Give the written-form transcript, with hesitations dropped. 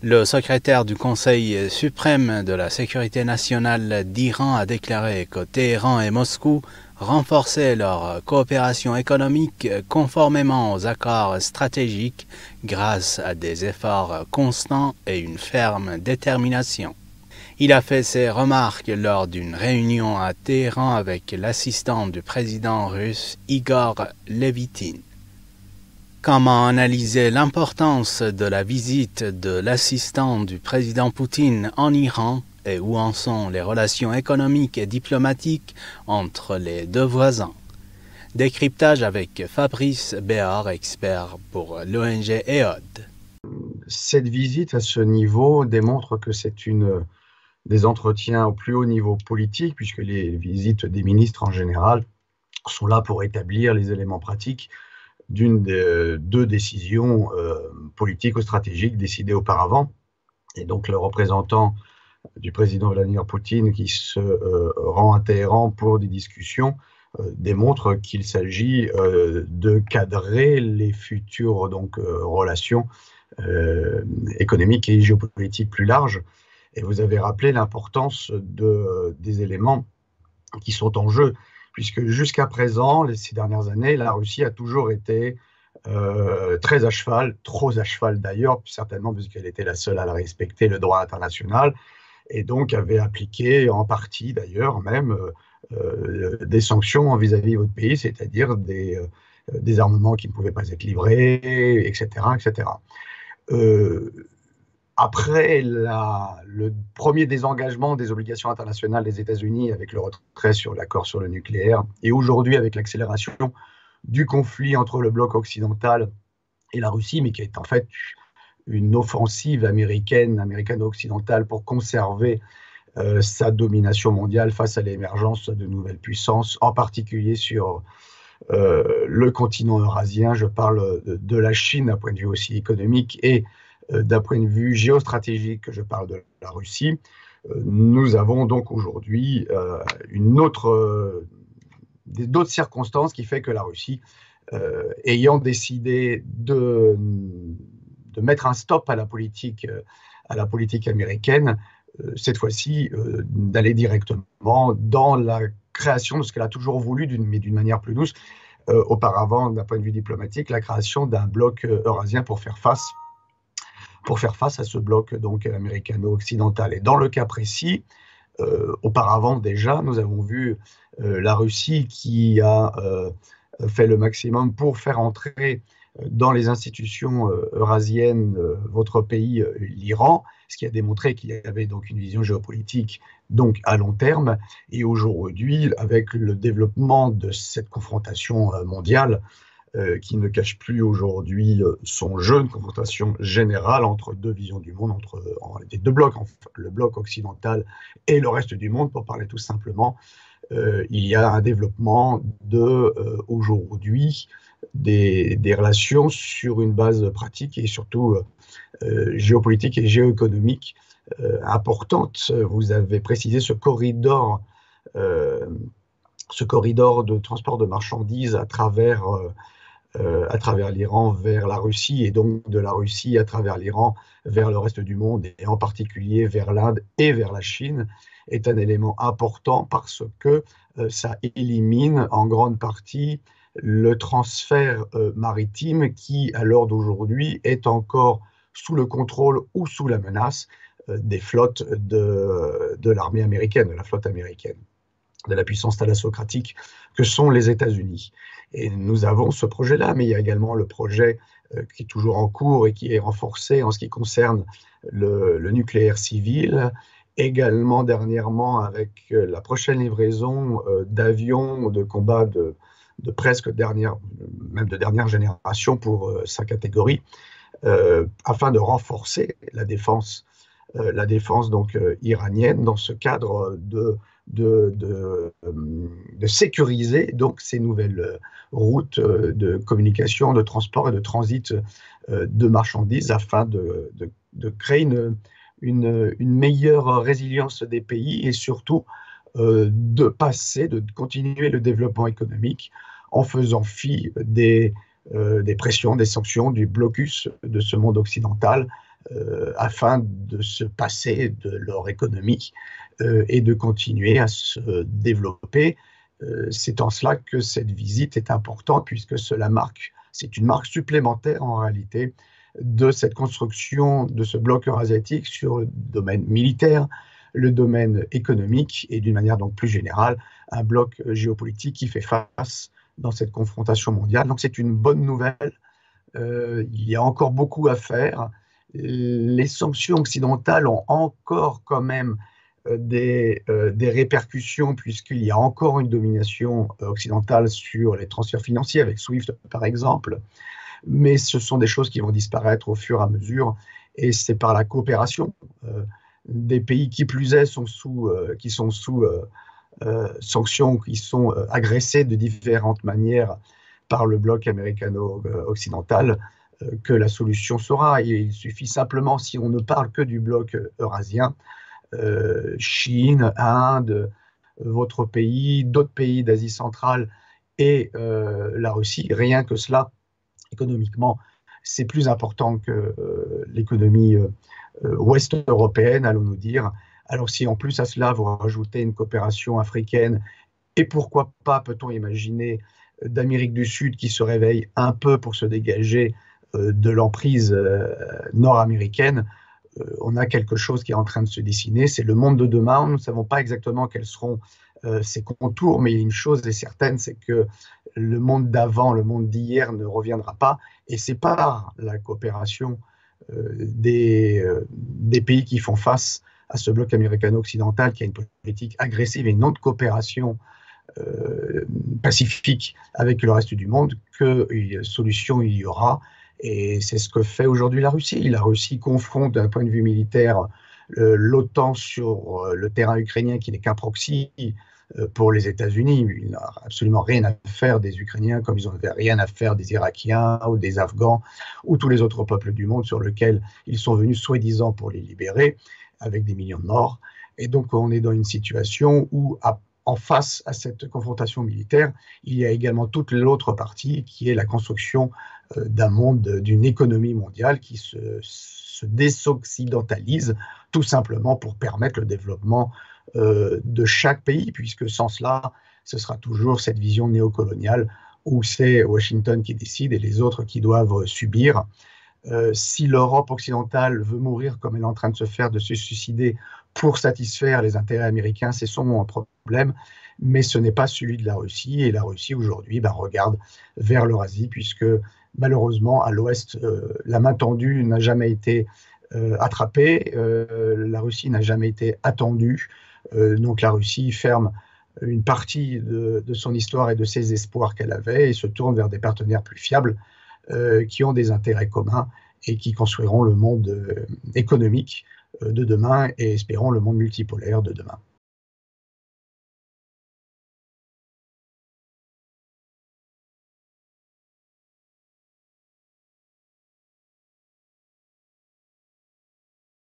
Le secrétaire du Conseil suprême de la sécurité nationale d'Iran a déclaré que Téhéran et Moscou renforçaient leur coopération économique conformément aux accords stratégiques grâce à des efforts constants et une ferme détermination. Il a fait ces remarques lors d'une réunion à Téhéran avec l'assistant du président russe Igor Levitin. Comment analyser l'importance de la visite de l'assistant du président Poutine en Iran et où en sont les relations économiques et diplomatiques entre les deux voisins? Décryptage avec Fabrice Béard, expert pour l'ONG EOD. Cette visite à ce niveau démontre que c'est des entretiens au plus haut niveau politique, puisque les visites des ministres en général sont là pour établir les éléments pratiques d'une des deux décisions politiques ou stratégiques décidées auparavant. Et donc le représentant du président Vladimir Poutine qui se rend à Téhéran pour des discussions démontre qu'il s'agit de cadrer les futures relations économiques et géopolitiques plus larges. Et vous avez rappelé l'importance des éléments qui sont en jeu, puisque jusqu'à présent, ces dernières années, la Russie a toujours été très à cheval, trop à cheval d'ailleurs, certainement parce qu'elle était la seule à respecter le droit international, et donc avait appliqué en partie d'ailleurs même des sanctions vis-à-vis de votre pays, c'est-à-dire des armements qui ne pouvaient pas être livrés, etc. etc. Après le premier désengagement des obligations internationales des États-Unis avec le retrait sur l'accord sur le nucléaire, et aujourd'hui avec l'accélération du conflit entre le bloc occidental et la Russie, mais qui est en fait une offensive américano-occidentale pour conserver sa domination mondiale face à l'émergence de nouvelles puissances, en particulier sur le continent eurasien. Je parle de la Chine d'un point de vue aussi économique et d'un point de vue géostratégique, je parle de la Russie. Nous avons donc aujourd'hui d'autres circonstances qui fait que la Russie, ayant décidé de mettre un stop à la politique américaine, cette fois-ci d'aller directement dans la création de ce qu'elle a toujours voulu, mais d'une manière plus douce, auparavant d'un point de vue diplomatique, la création d'un bloc eurasien pour faire face à ce bloc donc américano-occidental. Et dans le cas précis, auparavant déjà, nous avons vu la Russie qui a fait le maximum pour faire entrer dans les institutions eurasiennes votre pays, l'Iran, ce qui a démontré qu'il y avait donc une vision géopolitique donc à long terme. Et aujourd'hui, avec le développement de cette confrontation mondiale, qui ne cache plus aujourd'hui son jeu, une confrontation générale entre deux visions du monde, entre les deux blocs, le bloc occidental et le reste du monde, pour parler tout simplement. Il y a un développement aujourd'hui des relations sur une base pratique et surtout géopolitique et géoéconomique importante. Vous avez précisé ce corridor de transport de marchandises à travers l'Iran vers la Russie, et donc de la Russie à travers l'Iran vers le reste du monde, et en particulier vers l'Inde et vers la Chine, est un élément important parce que ça élimine en grande partie le transfert maritime qui, à l'heure d'aujourd'hui, est encore sous le contrôle ou sous la menace des flottes de l'armée américaine, de la flotte américaine, de la puissance thalassocratique que sont les États-Unis. Et nous avons ce projet-là, mais il y a également le projet qui est toujours en cours et qui est renforcé en ce qui concerne le nucléaire civil, également dernièrement avec la prochaine livraison d'avions de combat de dernière génération pour sa catégorie, afin de renforcer la défense donc iranienne dans ce cadre de sécuriser donc ces nouvelles routes de communication, de transport et de transit de marchandises, afin de créer une meilleure résilience des pays, et surtout de continuer le développement économique en faisant fi des pressions, des sanctions, du blocus de ce monde occidental, afin de se passer de leur économie et de continuer à se développer. C'est en cela que cette visite est importante, puisque c'est une marque supplémentaire en réalité de cette construction de ce bloc eurasiatique sur le domaine militaire, le domaine économique et d'une manière donc plus générale, un bloc géopolitique qui fait face dans cette confrontation mondiale. Donc c'est une bonne nouvelle. Il y a encore beaucoup à faire. Les sanctions occidentales ont encore quand même des répercussions, puisqu'il y a encore une domination occidentale sur les transferts financiers, avec SWIFT par exemple, mais ce sont des choses qui vont disparaître au fur et à mesure, et c'est par la coopération des pays qui plus est qui sont sous sanctions, qui sont agressés de différentes manières par le bloc américano-occidental, que la solution sera. Il suffit simplement, si on ne parle que du bloc eurasien, Chine, Inde, votre pays, d'autres pays d'Asie centrale et la Russie, rien que cela, économiquement, c'est plus important que l'économie ouest européenne, allons-nous dire. Alors si en plus à cela vous rajoutez une coopération africaine, et pourquoi pas, peut-on imaginer, d'Amérique du Sud qui se réveille un peu pour se dégager de l'emprise nord-américaine, on a quelque chose qui est en train de se dessiner. C'est le monde de demain. Nous ne savons pas exactement quels seront ses contours, mais une chose est certaine, c'est que le monde d'avant, le monde d'hier ne reviendra pas, et c'est par la coopération des pays qui font face à ce bloc américano-occidental qui a une politique agressive et une non-coopération pacifique avec le reste du monde que solution il y aura. Et c'est ce que fait aujourd'hui la Russie. La Russie confronte d'un point de vue militaire l'OTAN sur le terrain ukrainien, qui n'est qu'un proxy pour les États-Unis. Il n'a absolument rien à faire des Ukrainiens, comme ils n'avaient rien à faire des Irakiens ou des Afghans ou tous les autres peuples du monde sur lesquels ils sont venus soi-disant pour les libérer, avec des millions de morts. Et donc on est dans une situation où, en face à cette confrontation militaire, il y a également toute l'autre partie qui est la construction d'un monde, d'une économie mondiale qui se désoccidentalise, tout simplement pour permettre le développement de chaque pays, puisque sans cela, ce sera toujours cette vision néocoloniale où c'est Washington qui décide et les autres qui doivent subir. Si l'Europe occidentale veut mourir comme elle est en train de se faire, de se suicider pour satisfaire les intérêts américains, c'est son problème, mais ce n'est pas celui de la Russie. Et la Russie, aujourd'hui, regarde vers l'Eurasie, puisque malheureusement, à l'ouest, la main tendue n'a jamais été attrapée, la Russie n'a jamais été attendue. Donc la Russie ferme une partie de son histoire et de ses espoirs qu'elle avait et se tourne vers des partenaires plus fiables qui ont des intérêts communs et qui construiront le monde économique de demain et espérons le monde multipolaire de demain.